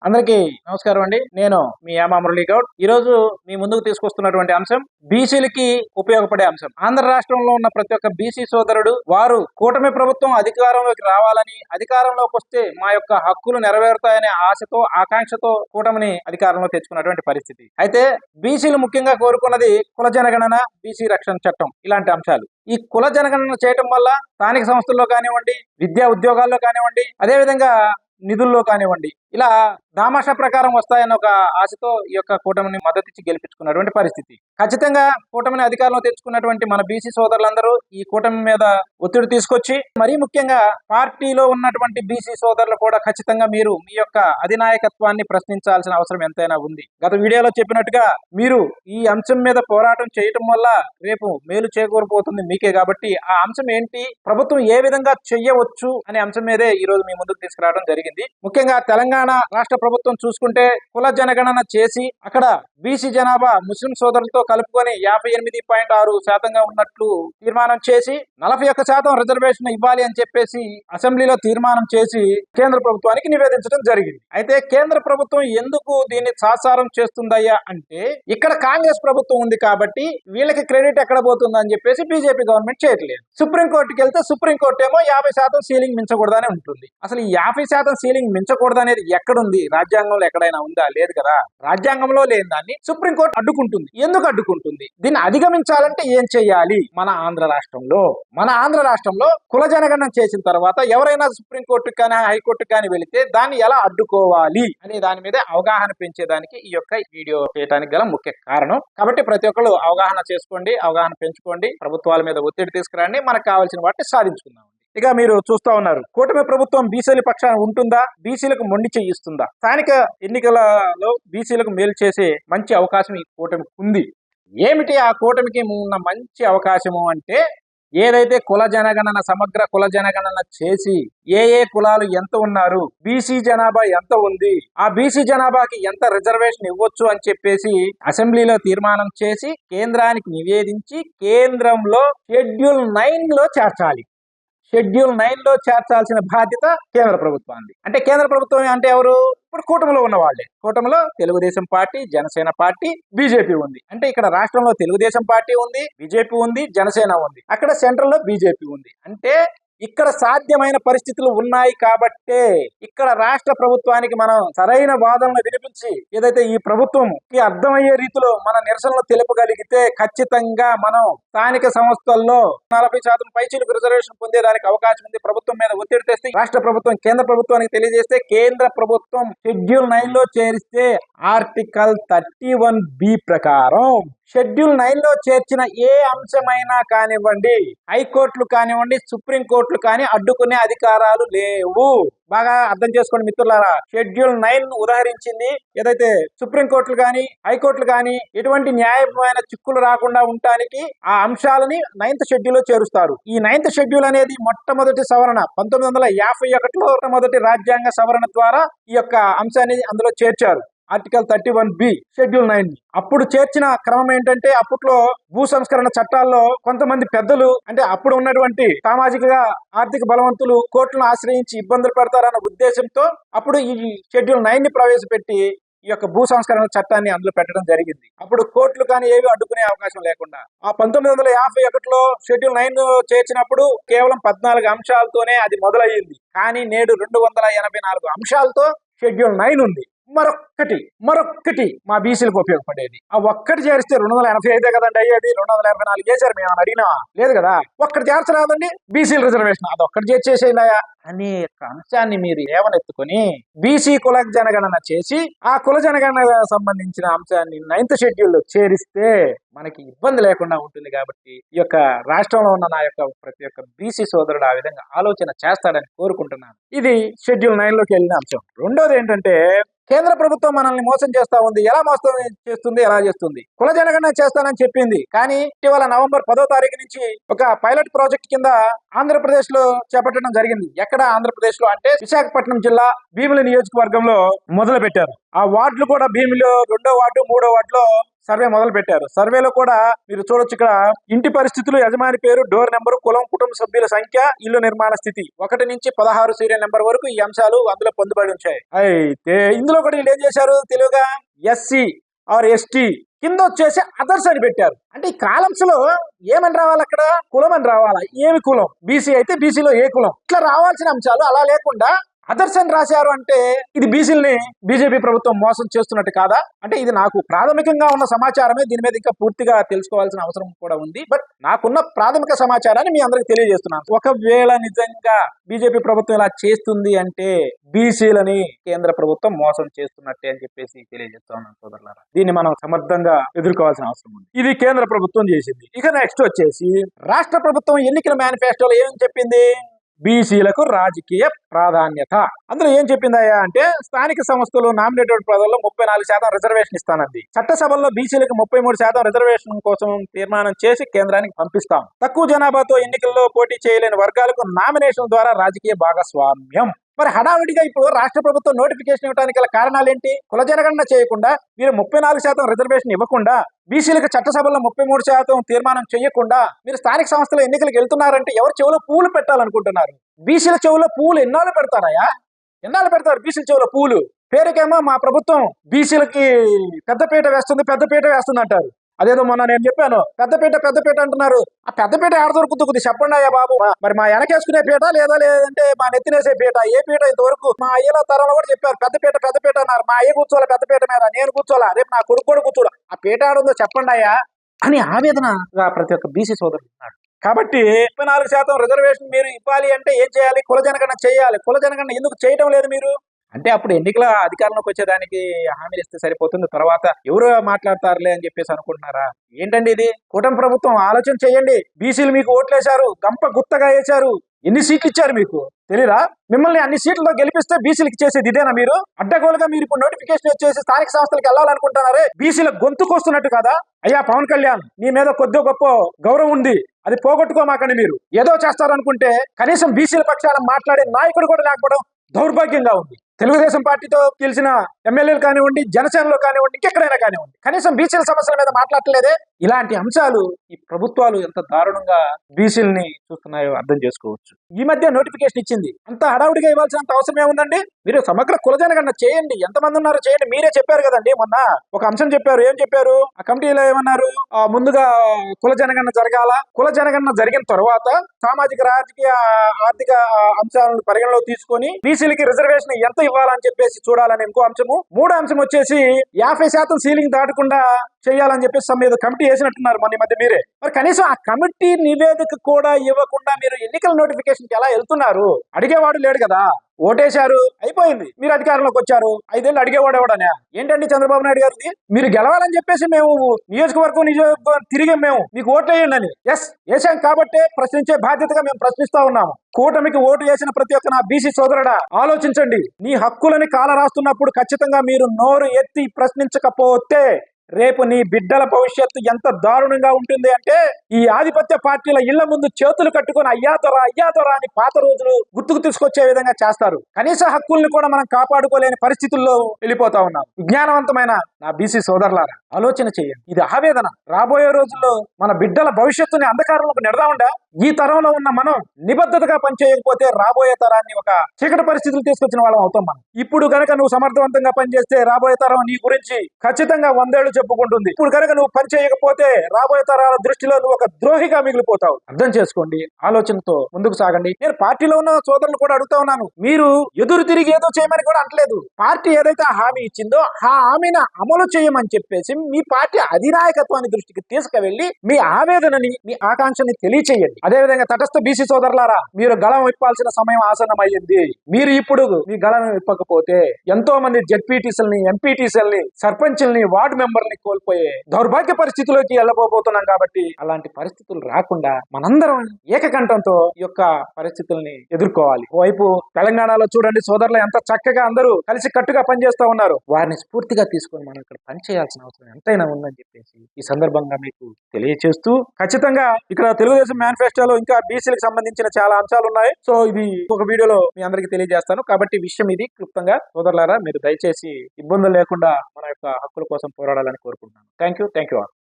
అందరికీ నమస్కారం అండి. నేను మీ యామా మురళీ గౌడ్. ఈ రోజు మీ ముందుకు తీసుకొస్తున్నటువంటి అంశం బీసీలకి ఉపయోగపడే అంశం. ఆంధ్ర రాష్ట్రంలో ఉన్న ప్రతి ఒక్క బీసీ సోదరుడు వారు కూటమి ప్రభుత్వం అధికారంలోకి రావాలని, అధికారంలోకి వస్తే మా యొక్క హక్కులు నెరవేరుతాయనే ఆశతో, ఆకాంక్షతో కూటమిని అధికారంలో తెచ్చుకున్నటువంటి పరిస్థితి. అయితే బీసీలు ముఖ్యంగా కోరుకున్నది కుల జనగణన, బీసీ రక్షణ చట్టం ఇలాంటి అంశాలు. ఈ కుల జనగణన చేయటం వల్ల స్థానిక సంస్థల్లో కానివ్వండి, విద్యా ఉద్యోగాల్లో కానివ్వండి, అదేవిధంగా నిధుల్లో కానివ్వండి, ఇలా దామాషా ప్రకారం వస్తాయన్న ఒక ఆశతో ఈ యొక్క కూటమిని మద్దతిచ్చి గెలిపించుకున్నటువంటి పరిస్థితి. ఖచ్చితంగా కూటమిని అధికారంలో తెచ్చుకున్నటువంటి మన బీసీ సోదరులందరూ ఈ కూటమి మీద ఒత్తిడి తీసుకొచ్చి, మరీ ముఖ్యంగా పార్టీలో ఉన్నటువంటి బీసీ సోదరులు కూడా ఖచ్చితంగా మీరు మీ యొక్క అధినాయకత్వాన్ని ప్రశ్నించాల్సిన అవసరం ఎంతైనా ఉంది. గత వీడియోలో చెప్పినట్టుగా మీరు ఈ అంశం మీద పోరాటం చేయటం వల్ల రేపు మేలు చేకూరిపోతుంది మీకే. కాబట్టి ఆ అంశం ఏంటి, ప్రభుత్వం ఏ విధంగా చెయ్యవచ్చు అనే అంశం మీదే ఈ రోజు మీ ముందుకు తీసుకురావడం జరిగింది. ముఖ్యంగా తెలంగాణ రాష్ట్ర ప్రభుత్వం చూసుకుంటే కుల జనగణన చేసి అక్కడ బీసీ జనాభా ముస్లిం సోదరులతో కలుపుకొని 58.6% ఉన్నట్లు తీర్మానం చేసి 41% రిజర్వేషన్ ఇవ్వాలి అని చెప్పేసి అసెంబ్లీలో తీర్మానం చేసి కేంద్ర ప్రభుత్వానికి నివేదించడం జరిగింది. అయితే కేంద్ర ప్రభుత్వం ఎందుకు దీన్ని సాసారం చేస్తుందయ్యా అంటే, ఇక్కడ కాంగ్రెస్ ప్రభుత్వం ఉంది కాబట్టి వీళ్ళకి క్రెడిట్ ఎక్కడ పోతుందని చెప్పేసి బీజేపీ గవర్నమెంట్ చేయట్లేదు. సుప్రీంకోర్టుకి వెళ్తే సుప్రీంకోర్టు ఏమో 50% సీలింగ్ మించకూడదని ఉంటుంది. అసలు ఈ 50% సీలింగ్ మించకూడదు అనేది ఎక్కడుంది? రాజ్యాంగంలో ఎక్కడైనా ఉందా? లేదు కదా. రాజ్యాంగంలో లేని దాన్ని సుప్రీంకోర్టు అడ్డుకుంటుంది. ఎందుకు అడ్డుకుంటుంది? దీన్ని అధిగమించాలంటే ఏం చెయ్యాలి? మన ఆంధ్ర రాష్ట్రంలో కుల జనగణన చేసిన తర్వాత ఎవరైనా సుప్రీంకోర్టుకి కానీ హైకోర్టుకి కానీ వెళితే దాన్ని ఎలా అడ్డుకోవాలి అనే దాని మీద అవగాహన పెంచేదానికి ఈ యొక్క వీడియో చేయడానికి గల ముఖ్య కారణం. కాబట్టి ప్రతి ఒక్కరు అవగాహన చేసుకోండి, అవగాహన పెంచుకోండి, ప్రభుత్వాల మీద ఒత్తిడి తీసుకురండి, మనకు కావాల్సిన వాటిని సాధించుకుందాం. ఇక మీరు చూస్తా ఉన్నారు, కూటమి ప్రభుత్వం బీసీల పక్షాన ఉంటుందా? బీసీలకు మొండి చేయిస్తుందా? స్థానిక ఎన్నికలలో బీసీలకు మేలు చేసే మంచి అవకాశం ఈ కూటమికి ఉంది. ఏమిటి ఆ కూటమికి ఉన్న మంచి అవకాశము అంటే, ఏదైతే కుల జనగణన, సమగ్ర కుల జనగణన చేసి ఏ కులాలు ఎంత ఉన్నారు, బీసీ జనాభా ఎంత ఉంది, ఆ బీసీ జనాభాకి ఎంత రిజర్వేషన్ ఇవ్వచ్చు అని చెప్పేసి అసెంబ్లీలో తీర్మానం చేసి కేంద్రానికి నివేదించి కేంద్రంలో షెడ్యూల్ 9లో చేర్చాలి. షెడ్యూల్ 9లో చేర్చాల్సిన బాధ్యత కేంద్ర ప్రభుత్వానికి. అంటే కేంద్ర ప్రభుత్వం అంటే ఎవరు? ఇప్పుడు కూటమిలో ఉన్న వాళ్ళే. కూటమిలో Telugu Desam party, Janasena party, BJP ఉంది. అంటే ఇక్కడ రాష్ట్రంలో తెలుగుదేశం పార్టీ ఉంది, బీజేపీ ఉంది, జనసేన ఉంది. అక్కడ సెంట్రల్ లో బీజేపీ ఉంది. అంటే ఇక్కడ సాధ్యమైన పరిస్థితులు ఉన్నాయి కాబట్టే ఇక్కడ రాష్ట్ర ప్రభుత్వానికి మనం సరైన వాదనలు వినిపించి ఏదైతే ఈ ప్రభుత్వంకి అర్థమయ్యే రీతిలో మన నిరసనలు తెలుపగలిగితే ఖచ్చితంగా మనం స్థానిక సంస్థల్లో 40% పైచీలకు రిజర్వేషన్ పొందేదానికి అవకాశం ఉంది. ప్రభుత్వం మీద ఒత్తిడి తెస్తే రాష్ట్ర ప్రభుత్వం కేంద్ర ప్రభుత్వానికి తెలియజేస్తే కేంద్ర ప్రభుత్వం షెడ్యూల్ 9లో చేరిస్తే ఆర్టికల్ 31B ప్రకారం షెడ్యూల్ 9లో చేర్చిన ఏ అంశమైనా కానివ్వండి, హైకోర్టులు కానివ్వండి, సుప్రీంకోర్టులు కానీ అడ్డుకునే అధికారాలు లేవు. బాగా అర్థం చేసుకోండి మిత్రులారా. షెడ్యూల్ 9 ఉదహరించింది. ఏదైతే సుప్రీంకోర్టులు కానీ హైకోర్టులు కానీ ఎటువంటి న్యాయమైన చిక్కులు రాకుండా ఉండటానికి ఆ అంశాలని 9th షెడ్యూల్ లో చేరుస్తారు. ఈ 9th షెడ్యూల్ అనేది మొట్టమొదటి సవరణ 1951లో మొట్టమొదటి రాజ్యాంగ సవరణ ద్వారా ఈ యొక్క అంశాన్ని అందులో చేర్చారు. Article 31B schedule 9. అప్పుడు చేర్చిన క్రమం ఏంటంటే, అప్పట్లో భూ సంస్కరణ చట్టాల్లో కొంతమంది పెద్దలు, అంటే అప్పుడు ఉన్నటువంటి సామాజిక ఆర్థిక బలవంతులు కోర్టులను ఆశ్రయించి ఇబ్బందులు పెడతారన్న ఉద్దేశంతో అప్పుడు ఈ షెడ్యూల్ 9ని ప్రవేశపెట్టి ఈ యొక్క భూ సంస్కరణ చట్టాన్ని అందులో పెట్టడం జరిగింది. అప్పుడు కోర్టులు కానీ ఏవి అడ్డుకునే అవకాశం లేకుండా. ఆ 1951లో షెడ్యూల్ 9 చేర్చినప్పుడు కేవలం 14 అంశాలతోనే అది మొదలయ్యింది. కానీ నేడు 284 అంశాలతో షెడ్యూల్ 9 ఉంది. మరొక్కటి మా బీసీలకు ఉపయోగపడేది. ఆ ఒక్కటి చేరిస్తే 285 కదండి అయ్యేది. 284 చేశారు, మేము అడిగినా లేదు కదా. ఒక్కటి చేర్చరాదండి బీసీల రిజర్వేషన్, అది ఒక్కటి చేర్చేసేనాయా అనే అంశాన్ని మీరు ఏమనెత్తుకొని బీసీ కుల జనగణన చేసి ఆ కుల జనగణన సంబంధించిన అంశాన్ని 9th షెడ్యూల్లో చేరిస్తే మనకి ఇబ్బంది లేకుండా ఉంటుంది. కాబట్టి ఈ యొక్క రాష్ట్రంలో ఉన్న నా యొక్క ప్రతి ఒక్క బీసీ సోదరుడు ఆ విధంగా ఆలోచన చేస్తాడని కోరుకుంటున్నాను. ఇది షెడ్యూల్ 9లోకి వెళ్ళిన అంశం. రెండోది ఏంటంటే, కేంద్ర ప్రభుత్వం మనల్ని మోసం చేస్తా ఉంది. ఎలా మోసం చేస్తుంది, ఎలా చేస్తుంది? కుల జనగణన చేస్తానని చెప్పింది, కానీ ఇటీవల నవంబర్ 10వ తారీఖు నుంచి ఒక పైలట్ ప్రాజెక్ట్ కింద ఆంధ్రప్రదేశ్ లో చేపట్టడం జరిగింది. ఎక్కడ ఆంధ్రప్రదేశ్ లో అంటే విశాఖపట్నం జిల్లా భీమిలి నియోజకవర్గంలో మొదలు పెట్టారు. ఆ వార్డులు కూడా భీమిలో 2వ వార్డు 3వ వార్డులో సర్వే మొదలు పెట్టారు. సర్వేలో కూడా మీరు చూడొచ్చు ఇక్కడ ఇంటి పరిస్థితులు, యజమాని పేరు, డోర్ నెంబరు, కులం, కుటుంబ సభ్యుల సంఖ్య, ఇల్లు నిర్మాణ స్థితి 1 నుంచి 16 సీరియల్ నెంబర్ వరకు ఈ అంశాలు అందులో పొందుపడి ఉంచాయి. అయితే ఇందులో కూడా వీళ్ళు ఏం చేశారు తెలివిగా ఎస్సీ ఆర్ ఎస్టీ కింద వచ్చేసి అదర్స్ అని పెట్టారు. అంటే ఈ కాలమ్స్ లో ఏమని రావాలి, అక్కడ కులం అని రావాలా, ఏమి కులం, బీసీ అయితే బీసీలో ఏ కులం, ఇట్లా రావాల్సిన అంశాలు అలా లేకుండా అదర్స్ అని రాశారు. అంటే ఇది బీసీలని బీజేపీ ప్రభుత్వం మోసం చేస్తున్నట్టు కాదా? అంటే ఇది నాకు ప్రాథమికంగా ఉన్న సమాచారమే, దీని మీద ఇంకా పూర్తిగా తెలుసుకోవాల్సిన అవసరం కూడా ఉంది. బట్ నాకున్న ప్రాథమిక సమాచారాన్ని మీ అందరికి తెలియజేస్తున్నాను. ఒకవేళ నిజంగా బీజేపీ ప్రభుత్వం ఇలా చేస్తుంది అంటే బీసీలని కేంద్ర ప్రభుత్వం మోసం చేస్తున్నట్టే అని చెప్పేసి తెలియజేస్తున్నాను సోదరులారా. దీన్ని మనం సమర్థంగా ఎదుర్కోవాల్సిన అవసరం ఉంది. ఇది కేంద్ర ప్రభుత్వం చేసింది. ఇక నెక్స్ట్ వచ్చేసి రాష్ట్ర ప్రభుత్వం ఎన్నికల మేనిఫెస్టోలో ఏమని చెప్పింది? బీసీలకు రాజకీయ ప్రాధాన్యత. అందులో ఏం చెప్పిందయ్యా అంటే స్థానిక సంస్థలు నామినేటెడ్ పదవుల్లో 34% రిజర్వేషన్ ఇస్తానంది. చట్టసభల్లో బీసీలకు 33% రిజర్వేషన్ కోసం తీర్మానం చేసి కేంద్రానికి పంపిస్తాం. తక్కువ జనాభాతో ఎన్నికల్లో పోటీ చేయలేని వర్గాలకు నామినేషన్ ద్వారా రాజకీయ భాగస్వామ్యం. మరి హడావిడిగా ఇప్పుడు రాష్ట్ర ప్రభుత్వం నోటిఫికేషన్ ఇవ్వడానికి గల కారణాలు ఏంటి? కుల జనగణన చేయకుండా, మీరు 34% రిజర్వేషన్ ఇవ్వకుండా, బీసీలకు చట్టసభలో 33% తీర్మానం చేయకుండా మీరు స్థానిక సంస్థల ఎన్నికలకు వెళ్తున్నారంటే ఎవరు చెవులో పూలు పెట్టాలనుకుంటున్నారు? బీసీల చెవులో పూలు ఎన్నాళ్ళు పెడతారయ్యా? ఎన్నాళ్ళు పెడతారు బీసీల చెవులో పూలు? పేరుకేమో మా ప్రభుత్వం బీసీలకి పెద్దపీట వేస్తుంది అంటారు. అదేదో మొన్న నేను చెప్పాను, పెద్దపీట అంటున్నారు. ఆ పెద్దపీట ఆడ దొరుకుతుంది చెప్పండి అయ్యా బాబు. మరి మా వెనకేసుకునే పీట లేదంటే మా నెత్తినేసే పీట, ఏ పీట? ఇంతవరకు మా అయ్యల తరంలో కూడా చెప్పారు పెద్దపీట అన్నారు. మా అయ్య కూర్చోవాలి పెద్దపీట మీద, నేను కూర్చోవాలా, రేపు నా కొడుకు కూడా కూర్చోవాలి. ఆ పీట ఆడుందో చెప్పండి అయ్యా అని ఆవేదనగా ప్రతి ఒక్క బీసీ సోదరుడు ఉన్నాడు. కాబట్టి 34% రిజర్వేషన్ మీరు ఇవ్వాలి అంటే ఏం చేయాలి? కుల జనగణన చేయాలి. కుల జనగణన ఎందుకు చేయడం లేదు మీరు? అంటే అప్పుడు ఎన్నికల అధికారంలోకి వచ్చేదానికి హామీలు ఇస్తే సరిపోతుంది, తర్వాత ఎవరు మాట్లాడతారులే అని చెప్పేసి అనుకుంటున్నారా? ఏంటండి ఇది? కూటమి ప్రభుత్వం ఆలోచన చేయండి. బీసీలు మీకు ఓట్లేశారు, గంప గుత్తగా వేశారు. ఎన్ని సీట్లు ఇచ్చారు మీకు తెలియరా? మిమ్మల్ని అన్ని సీట్లతో గెలిపిస్తే బీసీలకు చేసేది ఇదేనా? మీరు అడ్డగోలుగా మీరు ఇప్పుడు నోటిఫికేషన్ వచ్చేసి స్థానిక సంస్థలకు వెళ్ళాలనుకుంటున్నారే, బీసీల గొంతుకొస్తున్నట్టు కదా? అయ్యా పవన్ కళ్యాణ్, నీ మీద కొద్ది గొప్ప గౌరవం ఉంది, అది పోగొట్టుకోమాకండి. మీరు ఏదో చేస్తారనుకుంటే కనీసం బీసీల పక్షాన మాట్లాడే నాయకుడు కూడా లేకపోవడం దౌర్భాగ్యంగా ఉంది. తెలుగుదేశం పార్టీతో గెలిచిన ఎమ్మెల్యేలు కానివ్వండి, జనసేనలో కానివ్వండి, ఇంకెక్కడైనా కానివ్వండి, కనీసం బీసీల సమస్యల మీద మాట్లాడలేదే. ఇలాంటి అంశాలు ఈ ప్రభుత్వాలు ఎంత దారుణంగా బీసీలని చూస్తున్నాయో అర్థం చేసుకోవచ్చు. ఈ మధ్య నోటిఫికేషన్ ఇచ్చింది, అంత హడావుడిగా ఇవ్వాల్సినంత అవసరం ఏముందండి? మీరు సమగ్ర కుల జనగణన చేయండి, ఎంతమంది ఉన్నారో చేయండి. మీరే చెప్పారు కదండి మొన్న ఒక అంశం చెప్పారు. ఏం చెప్పారు? ఆ కమిటీలో ఏమన్నారు? ముందుగా కుల జనగణన జరగాల, కుల జనగణన జరిగిన తర్వాత సామాజిక, రాజకీయ, ఆర్థిక అంశాలను పరిగణలో తీసుకొని బీసీలకి రిజర్వేషన్ ఎంత ఇవ్వాలని చెప్పేసి చూడాలని ఇంకో అంశము. 3వ అంశం వచ్చేసి 50% సీలింగ్ దాటకుండా చేయాలని చెప్పేసి మీద కమిటీ వేసినట్టున్నారు మొన్న మధ్య మీరే. మరి కనీసం ఆ కమిటీ నివేదిక కూడా ఇవ్వకుండా మీరు ఎన్నికల నోటిఫికేషన్ కి ఎలా వెళ్తున్నారు? అడిగేవాడు లేడు కదా. ఓటేశారు, అయిపోయింది. మీరు అధికారంలోకి వచ్చారు, 5 ఏళ్ళు అడిగేవాడు ఎవడనే? ఏంటండి చంద్రబాబు నాయుడు గారిది? మీరు గెలవాలని చెప్పేసి మేము నియోజకవర్గం తిరిగి మేము మీకు ఓట్లు వేయండి అని వేసాం కాబట్టి ప్రశ్నించే బాధ్యతగా మేము ప్రశ్నిస్తా ఉన్నాము. కూటమికి ఓటు వేసిన ప్రతి ఒక్క నా బీసీ సోదరుడా ఆలోచించండి. నీ హక్కులని కాల రాస్తున్నప్పుడు ఖచ్చితంగా మీరు నోరు ఎత్తి ప్రశ్నించకపోతే రేపు నీ బిడ్డల భవిష్యత్తు ఎంత దారుణంగా ఉంటుంది అంటే ఈ ఆధిపత్య పార్టీల ఇళ్ల ముందు చేతులు కట్టుకుని అయ్యా దొర అని పాత రోజులు గుర్తుకు తీసుకొచ్చే విధంగా చేస్తారు. కనీస హక్కుల్ని కూడా మనం కాపాడుకోలేని పరిస్థితుల్లో వెళ్ళిపోతా ఉన్నాం. విజ్ఞానవంతమైన నా బీసీ సోదరులారా ఆలోచన చేయండి. ఇది ఆవేదన. రాబోయే రోజుల్లో మన బిడ్డల భవిష్యత్తుని అంధకారంలోకి నెడదామండా? ఈ తరంలో ఉన్న మనం నిబద్ధతగా పనిచేయకపోతే రాబోయే తరాన్ని ఒక చీకటి పరిస్థితులు తీసుకొచ్చిన వాళ్ళం అవుతాం మనం. ఇప్పుడు కనుక నువ్వు సమర్థవంతంగా పనిచేస్తే రాబోయే తరం నీ గురించి ఖచ్చితంగా 100 ఏళ్లు చెప్పుకుంటుంది. ఇప్పుడు కనుక నువ్వు పని చేయకపోతే రాబోయే తరాల దృష్టిలో నువ్వు ఒక ద్రోహిగా మిగిలిపోతావు. అర్థం చేసుకోండి, ఆలోచనతో ముందుకు సాగండి. నేను పార్టీలో ఉన్న సోదరులు కూడా అడుగుతా ఉన్నాను, మీరు ఎదురు తిరిగి ఏదో చేయమని కూడా అంటలేదు. పార్టీ ఏదైతే హామీ ఇచ్చిందో ఆ హామీని అమలు చేయమని చెప్పేసి మీ పార్టీ అధినాయకత్వాన్ని దృష్టికి తీసుకువెళ్లి మీ ఆవేదనని, మీ ఆకాంక్షని తెలియచేయండి. అదేవిధంగా తటస్థ బీసీ సోదరులారా, మీరు గళం విప్పాల్సిన సమయం ఆసన్నమైంది. మీరు ఇప్పుడు మీ గళం విప్పకపోతే ఎంతో మంది జెడ్పీటీసీలని, ఎంపీటీసీలని, సర్పంచుల్ని, వార్డు మెంబర్ని కోల్పోయే దౌర్భాగ్య పరిస్థితిలోకి వెళ్ళబోతున్నాం. కాబట్టి అలాంటి పరిస్థితులు రాకుండా మనందరం ఏకకంఠంతో ఈ యొక్క పరిస్థితుల్ని ఎదుర్కోవాలి. ఓవైపు తెలంగాణలో చూడండి సోదరులు ఎంత చక్కగా అందరూ కలిసి కట్టుగా పనిచేస్తా ఉన్నారు. వారిని స్ఫూర్తిగా తీసుకొని మనం ఇక్కడ పని చేయాల్సిన అవసరం ఎంతైనా ఉందని చెప్పేసి ఈ సందర్భంగా మీకు తెలియచేస్తూ, ఖచ్చితంగా ఇక్కడ తెలుగుదేశం మేనిఫెస్టోలో ఇంకా బీసీలకు సంబంధించిన చాలా అంశాలు ఉన్నాయి. సో ఇది ఒక వీడియోలో మీ అందరికీ తెలియజేస్తాను. కాబట్టి విషయం ఇది క్లుప్తంగా. సోదరులారా, మీరు దయచేసి ఇబ్బందులు లేకుండా మన యొక్క హక్కుల కోసం పోరాడాలని కోరుకుంటున్నాను. Thank you all.